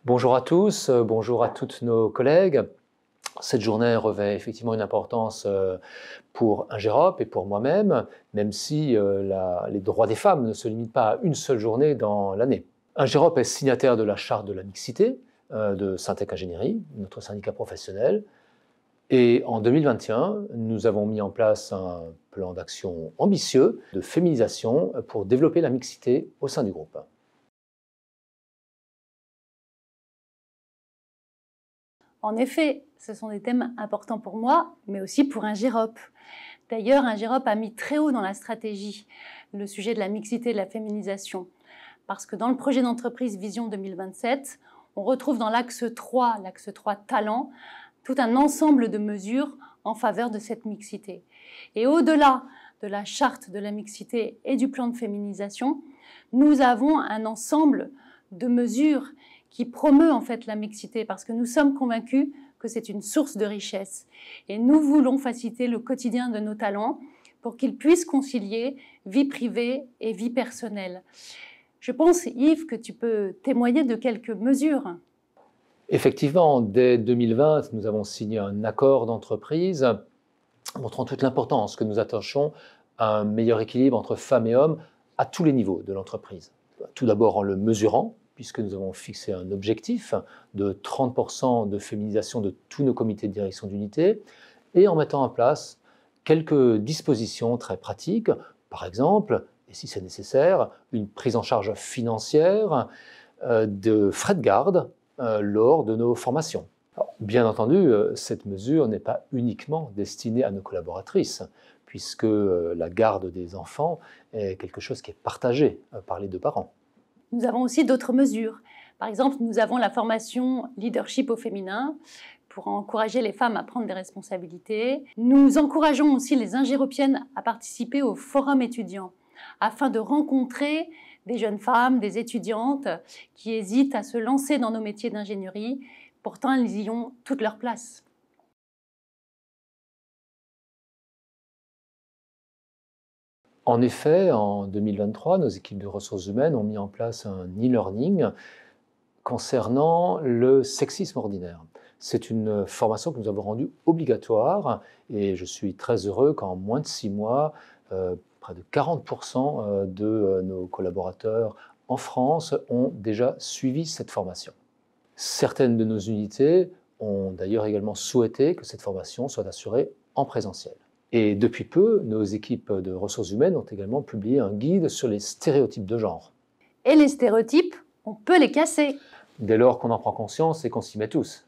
Bonjour à tous, bonjour à toutes nos collègues. Cette journée revêt effectivement une importance pour Ingerope et pour moi-même, même si les droits des femmes ne se limitent pas à une seule journée dans l'année. Ingerope est signataire de la charte de la mixité de Syntec Ingénierie, notre syndicat professionnel. Et en 2021, nous avons mis en place un plan d'action ambitieux de féminisation pour développer la mixité au sein du groupe. En effet, ce sont des thèmes importants pour moi, mais aussi pour Ingerope. D'ailleurs, Ingerope a mis très haut dans la stratégie le sujet de la mixité et de la féminisation. Parce que dans le projet d'entreprise Vision 2027, on retrouve dans l'axe 3 talent, tout un ensemble de mesures en faveur de cette mixité. Et au-delà de la charte de la mixité et du plan de féminisation, nous avons un ensemble de mesures qui promeut en fait la mixité parce que nous sommes convaincus que c'est une source de richesse. Et nous voulons faciliter le quotidien de nos talents pour qu'ils puissent concilier vie privée et vie personnelle. Je pense, Yves, que tu peux témoigner de quelques mesures. Effectivement, dès 2020, nous avons signé un accord d'entreprise montrant toute l'importance que nous attachons à un meilleur équilibre entre femmes et hommes à tous les niveaux de l'entreprise. Tout d'abord en le mesurant, puisque nous avons fixé un objectif de 30% de féminisation de tous nos comités de direction d'unité, et en mettant en place quelques dispositions très pratiques, par exemple, et si c'est nécessaire, une prise en charge financière de frais de garde lors de nos formations. Alors, bien entendu, cette mesure n'est pas uniquement destinée à nos collaboratrices, puisque la garde des enfants est quelque chose qui est partagé par les deux parents. Nous avons aussi d'autres mesures. Par exemple, nous avons la formation leadership au féminin pour encourager les femmes à prendre des responsabilités. Nous encourageons aussi les Ingéropiennes à participer au forum étudiant afin de rencontrer des jeunes femmes, des étudiantes qui hésitent à se lancer dans nos métiers d'ingénierie. Pourtant, elles y ont toute leur place. En effet, en 2023, nos équipes de ressources humaines ont mis en place un e-learning concernant le sexisme ordinaire. C'est une formation que nous avons rendue obligatoire et je suis très heureux qu'en moins de 6 mois, près de 40% de nos collaborateurs en France ont déjà suivi cette formation. Certaines de nos unités ont d'ailleurs également souhaité que cette formation soit assurée en présentiel. Et depuis peu, nos équipes de ressources humaines ont également publié un guide sur les stéréotypes de genre. Et les stéréotypes, on peut les casser. Dès lors qu'on en prend conscience et qu'on s'y met tous.